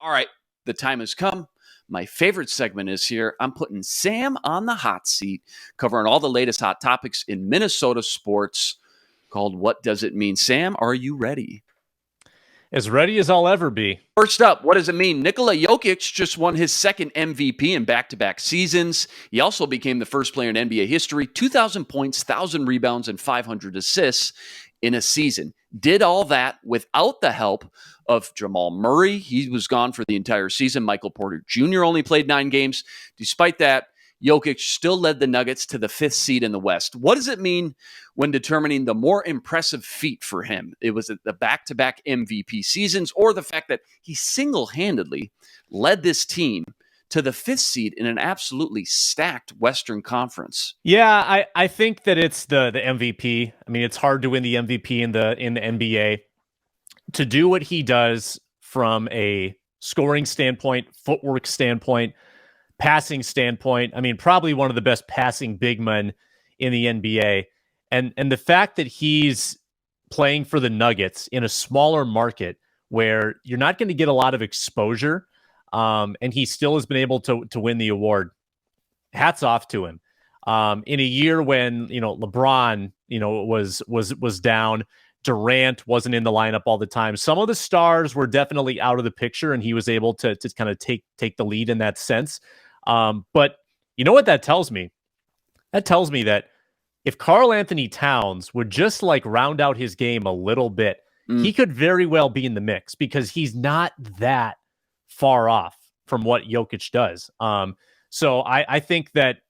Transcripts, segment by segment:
All right, the time has come. My favorite segment is here. I'm putting Sam on the hot seat, covering all the latest hot topics in Minnesota sports, called What Does It Mean? Sam, are you ready? As ready as I'll ever be. First up, what does it mean? Nikola Jokic just won his second MVP in back-to-back seasons. He also became the first player in NBA history, 2,000 points, 1,000 rebounds, and 500 assists in a season. Did all that without the help of Jamal Murray. He was gone for the entire season. Michael Porter Jr. only played 9 games. Despite that, Jokic still led the Nuggets to the 5th seed in the West. What does it mean when determining the more impressive feat for him? It was the back-to-back MVP seasons, or the fact that he single-handedly led this team to the 5th seed in an absolutely stacked Western Conference? Yeah, I think that it's the MVP. I mean, it's hard to win the MVP in the NBA. To do what he does from a scoring standpoint, footwork standpoint, passing standpoint, I mean, probably one of the best passing big men in the NBA. And the fact that he's playing for the Nuggets in a smaller market where you're not going to get a lot of exposure, and he still has been able to win the award. Hats off to him. In a year when, LeBron, was down, Durant wasn't in the lineup all the time. Some of the stars were definitely out of the picture, and he was able to kind of take the lead in that sense. But you know what that tells me? That tells me that if karl-Anthony Towns would just round out his game a little bit, he could very well be in the mix, because he's not that far off from what Jokic does. So I think that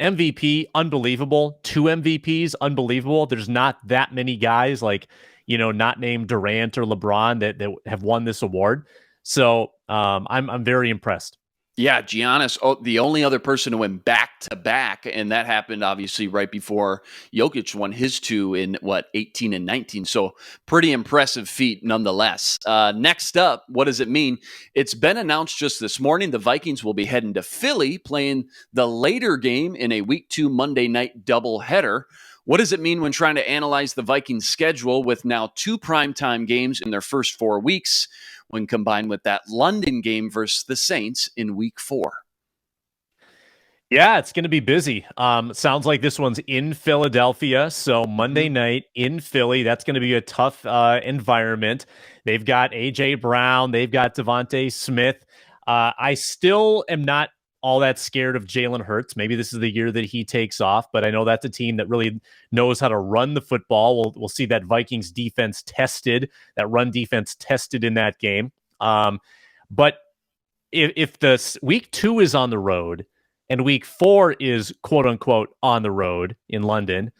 MVP, unbelievable. 2 MVPs, unbelievable. There's not that many guys not named Durant or LeBron that have won this award. So I'm very impressed. Yeah, Giannis, the only other person to win back-to-back, and that happened obviously right before Jokic won his 2 in, 18 and 19. So pretty impressive feat nonetheless. Next up, what does it mean? It's been announced just this morning the Vikings will be heading to Philly, playing the later game in a Week 2 Monday night doubleheader. What does it mean when trying to analyze the Vikings' schedule with now 2 primetime games in their first 4 weeks, when combined with that London game versus the Saints in Week 4? Yeah, it's going to be busy. Sounds like this one's in Philadelphia, so Monday night in Philly. That's going to be a tough environment. They've got A.J. Brown. They've got Devontae Smith. I still am not all that scared of Jalen Hurts. Maybe this is the year that he takes off, but I know that's a team that really knows how to run the football. We'll see that Vikings defense tested, that run defense tested in that game. But if the Week 2 is on the road and Week 4 is quote unquote on the road in London,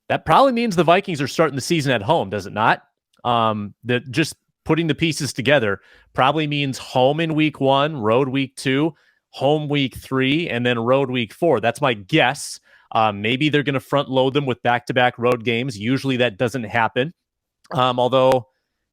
that probably means the Vikings are starting the season at home, does it not? That just putting the pieces together probably means home in Week 1, road Week 2, home Week 3, and then road Week 4. That's my guess. Maybe they're going to front load them with back-to-back road games. Usually that doesn't happen. Although,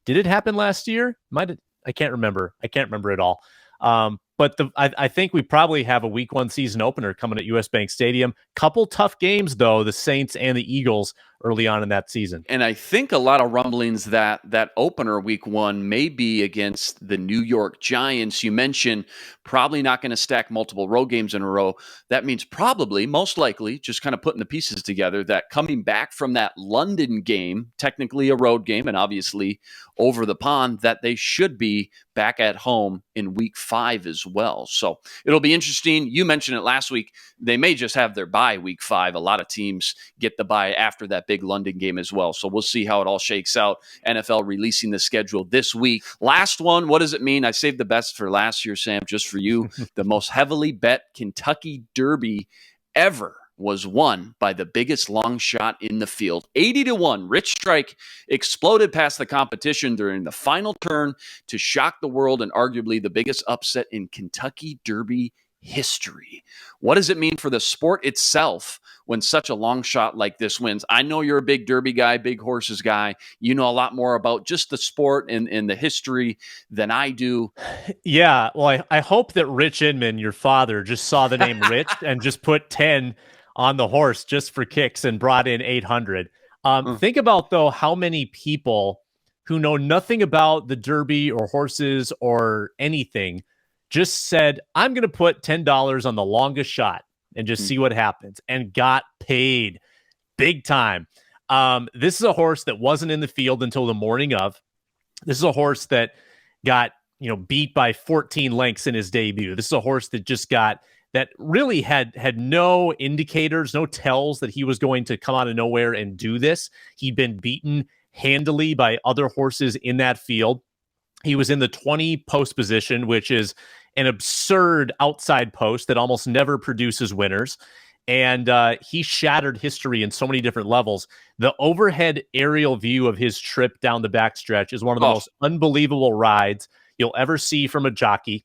did it happen last year? I can't remember. I can't remember at all. But I think we probably have a Week 1 season opener coming at US Bank Stadium. Couple tough games, though, the Saints and the Eagles early on in that season. And I think a lot of rumblings that opener Week 1 may be against the New York Giants. You mentioned probably not going to stack multiple road games in a row. That means probably, most likely, just kind of putting the pieces together, that coming back from that London game, technically a road game and obviously over the pond, that they should be back at home in Week 5 as well. So it'll be interesting. You mentioned it last week. They may just have their bye Week 5. A lot of teams get the bye after that big London game as well. So we'll see how it all shakes out. NFL releasing the schedule this week. Last one, what does it mean? I saved the best for last year, Sam, just for you. The most heavily bet Kentucky Derby ever was won by the biggest long shot in the field. 80-1. Rich Strike exploded past the competition during the final turn to shock the world, and arguably the biggest upset in Kentucky Derby history. What does it mean for the sport itself when such a long shot like this wins? I know you're a big Derby guy, big horses guy. You know a lot more about just the sport and the history than I do. Yeah, well, I hope that Rich Inman, your father, just saw the name Rich and just put 10 on the horse just for kicks and brought in 800. Think about, though, how many people who know nothing about the Derby or horses or anything just said, I'm going to put $10 on the longest shot and just see what happens, and got paid big time. This is a horse that wasn't in the field until the morning of. This is a horse that got, beat by 14 lengths in his debut. This is a horse that really had no indicators, no tells that he was going to come out of nowhere and do this. He'd been beaten handily by other horses in that field. He was in the 20 post position, which is an absurd outside post that almost never produces winners. And he shattered history in so many different levels. The overhead aerial view of his trip down the backstretch is one of the most unbelievable rides you'll ever see from a jockey.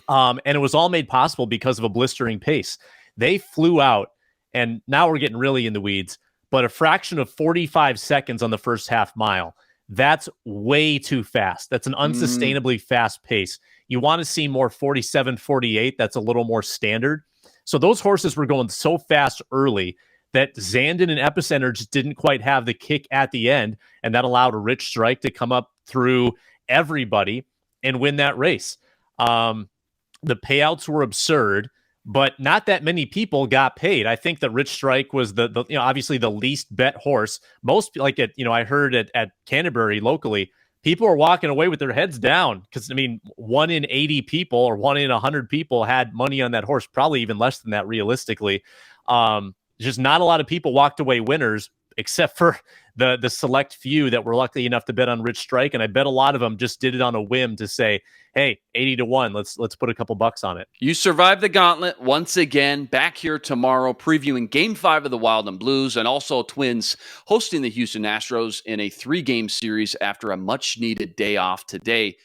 And it was all made possible because of a blistering pace. They flew out, and now we're getting really in the weeds, but a fraction of 45 seconds on the first half mile. That's way too fast. That's an unsustainably fast pace. You want to see more 47, 48. That's a little more standard. So those horses were going so fast early that Zandon and Epicenter just didn't quite have the kick at the end, and that allowed a Rich Strike to come up through everybody and win that race. The payouts were absurd, but not that many people got paid. I think that Rich Strike was the obviously the least bet horse. Most, like, I heard at Canterbury locally, people are walking away with their heads down because, 1 in 80 people or 1 in 100 people had money on that horse, probably even less than that realistically. Just not a lot of people walked away winners, except for the select few that were lucky enough to bet on Rich Strike. And I bet a lot of them just did it on a whim to say, hey, 80-1, let's put a couple bucks on it. You survived the gauntlet once again. Back here tomorrow, previewing Game 5 of the Wild and Blues, and also Twins hosting the Houston Astros in a 3-game series after a much-needed day off today.